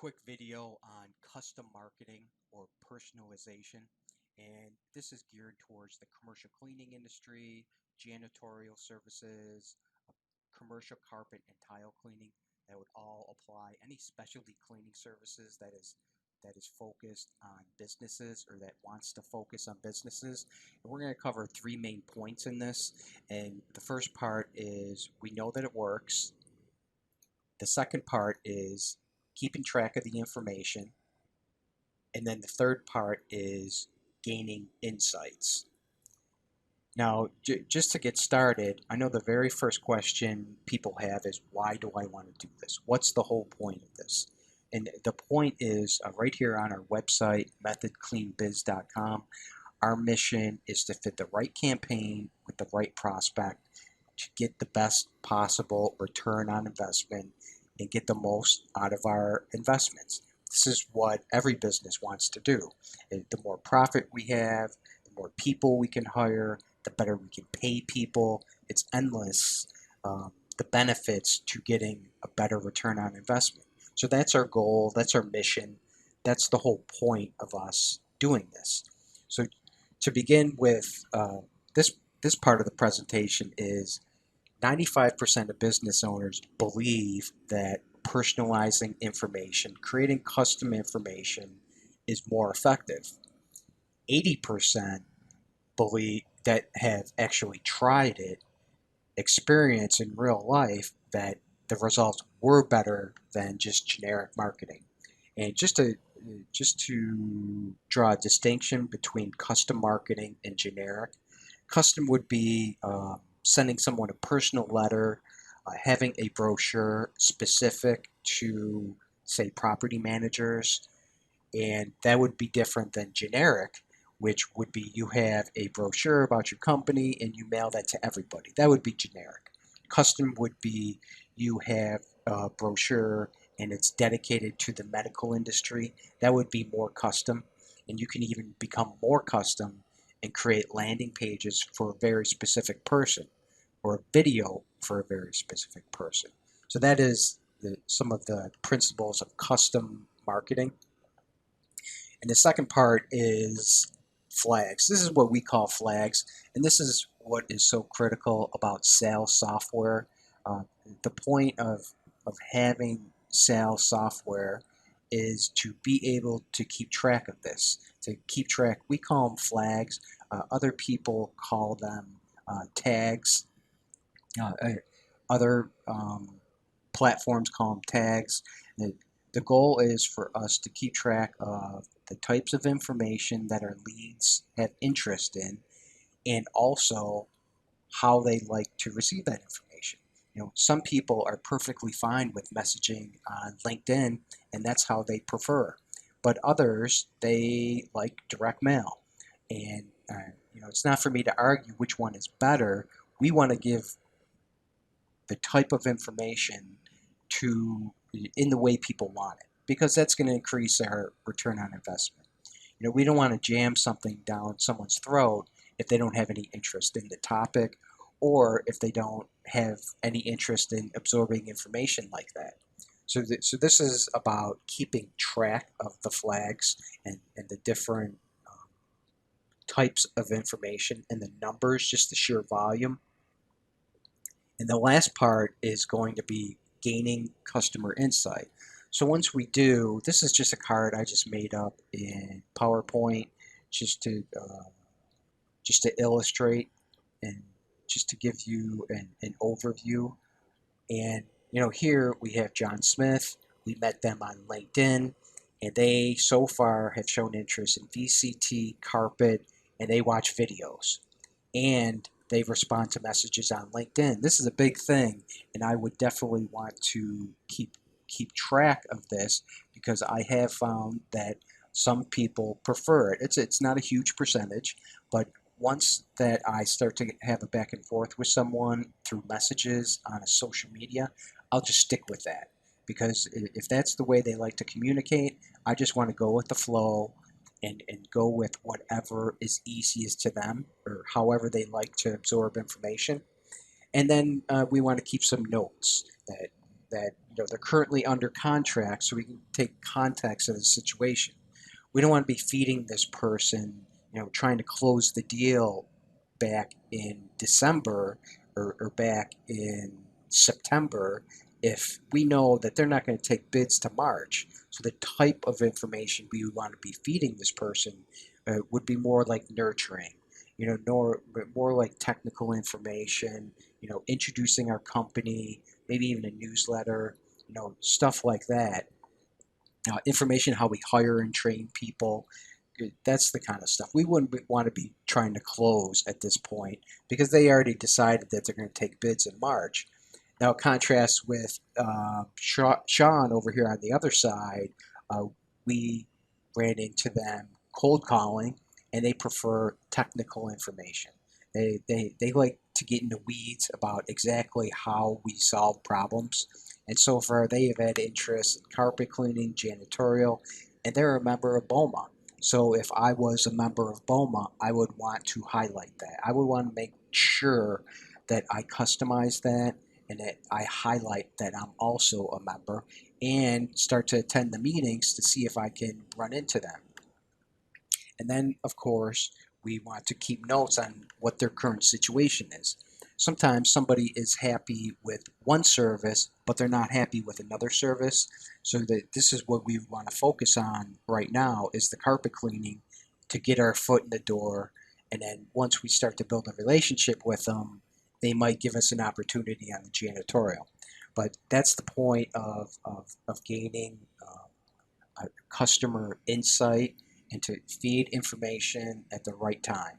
quick video on custom marketing or personalization, and this is geared towards the commercial cleaning industry, janitorial services, commercial carpet and tile cleaning. That would all apply. Any specialty cleaning services that is focused on businesses or that wants to focus on businesses. And we're going to cover three main points in this. And the first part is we know that it works. The second part is keeping track of the information. And then the third part is gaining insights. Now, just to get started, I know the very first question people have is, why do I want to do this? What's the whole point of this? And the point is right here on our website, methodcleanbiz.com, our mission is to fit the right campaign with the right prospect to get the best possible return on investment and get the most out of our investments. This is what every business wants to do. The more profit we have, the more people we can hire, the better we can pay people. It's endless, the benefits to getting a better return on investment. So that's our goal, that's our mission, that's the whole point of us doing this. So to begin with, this part of the presentation is 95% of business owners believe that personalizing information, creating custom information is more effective. 80% believe that have actually tried it, experience in real life that the results were better than just generic marketing. And just to draw a distinction between custom marketing and generic, custom would be sending someone a personal letter, having a brochure specific to, say, property managers, and that would be different than generic, which would be you have a brochure about your company and you mail that to everybody. That would be generic. Custom would be you have a brochure and it's dedicated to the medical industry. That would be more custom, and you can even become more custom and create landing pages for a very specific person or a video for a very specific person. So that is some of the principles of custom marketing. And the second part is flags. This is what we call flags, and this is what is so critical about sales software. The point of having sales software is to be able to keep track of this. To keep track, we call them flags. Other people call them tags. Other platforms call them tags. The goal is for us to keep track of the types of information that our leads have interest in, and also how they like to receive that information. Some people are perfectly fine with messaging on LinkedIn, and that's how they prefer. But others, they like direct mail. And it's not for me to argue which one is better. We want to give the type of information in the way people want it, because that's going to increase our return on investment. We don't want to jam something down someone's throat if they don't have any interest in the topic, or if they don't have any interest in absorbing information like that. So this is about keeping track of the flags and the different types of information and the numbers, just the sheer volume. And the last part is going to be gaining customer insight. So once we do, this is just a card I just made up in PowerPoint just to illustrate and just to give you an overview. And here we have John Smith. We met them on LinkedIn, and they so far have shown interest in VCT, carpet, and they watch videos. And they respond to messages on LinkedIn. This is a big thing, and I would definitely want to keep track of this, because I have found that some people prefer it. It's not a huge percentage, but once that I start to have a back and forth with someone through messages on a social media, I'll just stick with that, because if that's the way they like to communicate, I just want to go with the flow and go with whatever is easiest to them, or however they like to absorb information. And then we want to keep some notes that they're currently under contract, so we can take context of the situation. We don't want to be feeding this person, trying to close the deal back in December or back in September if we know that they're not going to take bids to March. So the type of information we would want to be feeding this person would be more like nurturing, more like technical information, introducing our company, maybe even a newsletter, stuff like that. Information how we hire and train people. That's the kind of stuff. We wouldn't want to be trying to close at this point because they already decided that they're going to take bids in March. Now, contrast with Sean over here on the other side, we ran into them cold calling, and they prefer technical information. They like to get in the weeds about exactly how we solve problems. And so far, they have had interest in carpet cleaning, janitorial, and they're a member of BOMA. So if I was a member of BOMA, I would want to highlight that. I would want to make sure that I customize that and that I highlight that I'm also a member and start to attend the meetings to see if I can run into them. And then, of course, we want to keep notes on what their current situation is. Sometimes somebody is happy with one service, but they're not happy with another service. So that this is what we want to focus on right now is the carpet cleaning to get our foot in the door. And then once we start to build a relationship with them, they might give us an opportunity on the janitorial. But that's the point of gaining customer insight and to feed information at the right time.